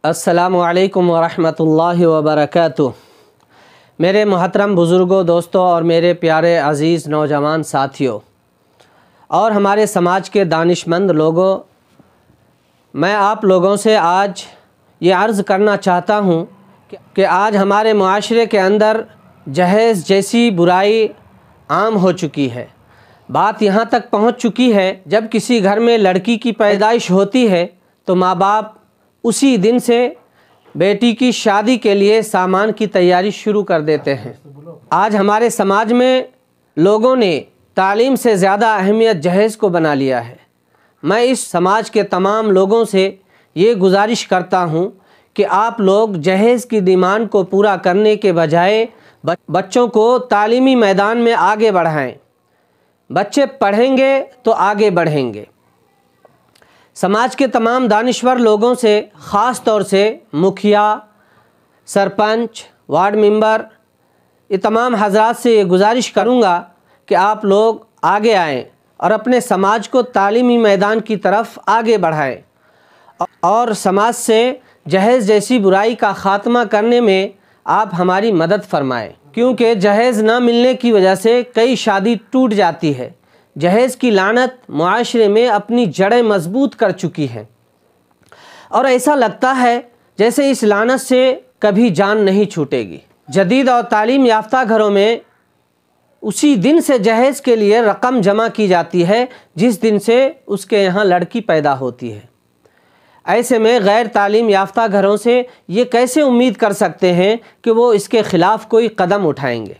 السلام علیکم ورحمۃ اللہ وبرکاتہ۔ میرے محترم بزرگوں، دوستوں اور میرے پیارے عزیز نوجوان ساتھیوں اور ہمارے سماج کے دانش مند لوگوں، میں آپ لوگوں سے آج یہ عرض کرنا چاہتا ہوں کہ آج ہمارے معاشرے کے اندر جہیز جیسی برائی عام ہو چکی ہے۔ بات یہاں تک پہنچ چکی ہے، جب کسی گھر میں لڑکی کی پیدائش ہوتی ہے تو ماں باپ اسی دن سے بیٹی کی شادی کے لیے سامان کی تیاری شروع کر دیتے ہیں۔ آج ہمارے سماج میں لوگوں نے تعلیم سے زیادہ اہمیت جہیز کو بنا لیا ہے۔ میں اس سماج کے تمام لوگوں سے یہ گزارش کرتا ہوں کہ آپ لوگ جہیز کی ڈیمانڈ کو پورا کرنے کے بجائے بچوں کو تعلیمی میدان میں آگے بڑھائیں۔ بچے پڑھیں گے تو آگے بڑھیں گے۔ سماج کے تمام دانشور لوگوں سے، خاص طور سے مکھیا، سرپنچ، وارڈ ممبر، یہ تمام حضرات سے یہ گزارش کروں گا کہ آپ لوگ آگے آئیں اور اپنے سماج کو تعلیمی میدان کی طرف آگے بڑھائیں اور سماج سے جہیز جیسی برائی کا خاتمہ کرنے میں آپ ہماری مدد فرمائیں، کیونکہ جہیز نہ ملنے کی وجہ سے کئی شادی ٹوٹ جاتی ہے۔ جہیز کی لعنت معاشرے میں اپنی جڑیں مضبوط کر چکی ہے اور ایسا لگتا ہے جیسے اس لعنت سے کبھی جان نہیں چھوٹے گی۔ جدید اور تعلیم یافتہ گھروں میں اسی دن سے جہیز کے لیے رقم جمع کی جاتی ہے جس دن سے اس کے یہاں لڑکی پیدا ہوتی ہے۔ ایسے میں غیر تعلیم یافتہ گھروں سے یہ کیسے امید کر سکتے ہیں کہ وہ اس کے خلاف کوئی قدم اٹھائیں گے؟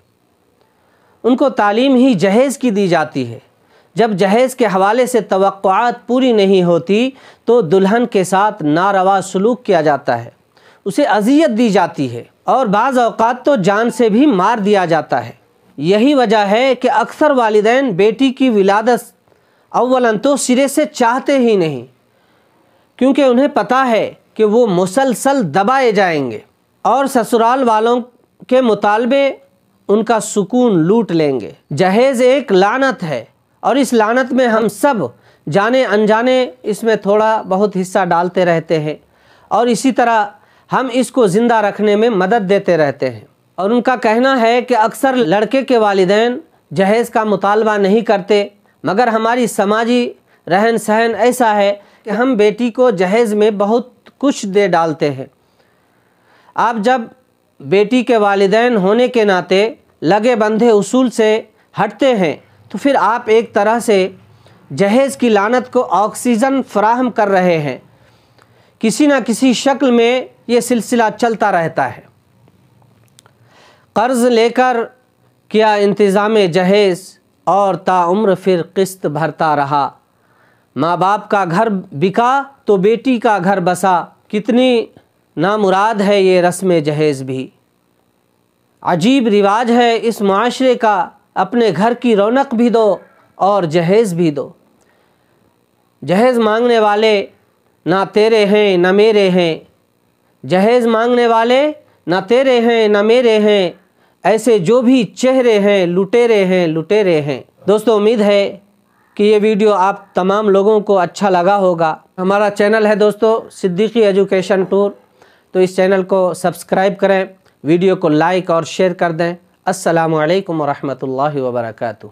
ان کو تعلیم ہی جہیز کی دی جاتی ہے۔ جب جہیز کے حوالے سے توقعات پوری نہیں ہوتی تو دلہن کے ساتھ ناروا سلوک کیا جاتا ہے، اسے اذیت دی جاتی ہے اور بعض اوقات تو جان سے بھی مار دیا جاتا ہے۔ یہی وجہ ہے کہ اکثر والدین بیٹی کی ولادت اولاً تو سرے سے چاہتے ہی نہیں، کیونکہ انہیں پتہ ہے کہ وہ مسلسل دبائے جائیں گے اور سسرال والوں کے مطالبے ان کا سکون لوٹ لیں گے۔ جہیز ایک لعنت ہے اور اس لعنت میں ہم سب جانے انجانے اس میں تھوڑا بہت حصہ ڈالتے رہتے ہیں اور اسی طرح ہم اس کو زندہ رکھنے میں مدد دیتے رہتے ہیں۔ اور ان کا کہنا ہے کہ اکثر لڑکے کے والدین جہیز کا مطالبہ نہیں کرتے، مگر ہماری سماجی رہن سہن ایسا ہے کہ ہم بیٹی کو جہیز میں بہت کچھ دے ڈالتے ہیں۔ آپ جب بیٹی کے والدین ہونے کے ناطے لگے بندھے اصول سے ہٹتے ہیں تو پھر آپ ایک طرح سے جہیز کی لعنت کو آکسیجن فراہم کر رہے ہیں۔ کسی نہ کسی شکل میں یہ سلسلہ چلتا رہتا ہے۔ قرض لے کر کیا انتظام جہیز اور تا عمر پھر قسط بھرتا رہا۔ ماں باپ کا گھر بکا تو بیٹی کا گھر بسا، کتنی نامراد ہے یہ رسم جہیز بھی۔ عجیب رواج ہے اس معاشرے کا، اپنے گھر کی رونق بھی دو اور جہیز بھی دو۔ جہیز مانگنے والے نہ تیرے ہیں نہ میرے ہیں، جہیز مانگنے والے نہ تیرے ہیں نہ میرے ہیں، ایسے جو بھی چہرے ہیں لٹیرے ہیں لٹیرے ہیں۔ دوستو، امید ہے کہ یہ ویڈیو آپ تمام لوگوں کو اچھا لگا ہوگا۔ ہمارا چینل ہے دوستو صدیقی ایجوکیشن ٹور، تو اس چینل کو سبسکرائب کریں، ویڈیو کو لائک اور شیئر کر دیں۔ السلام علیکم ورحمۃ اللہ وبرکاتہ۔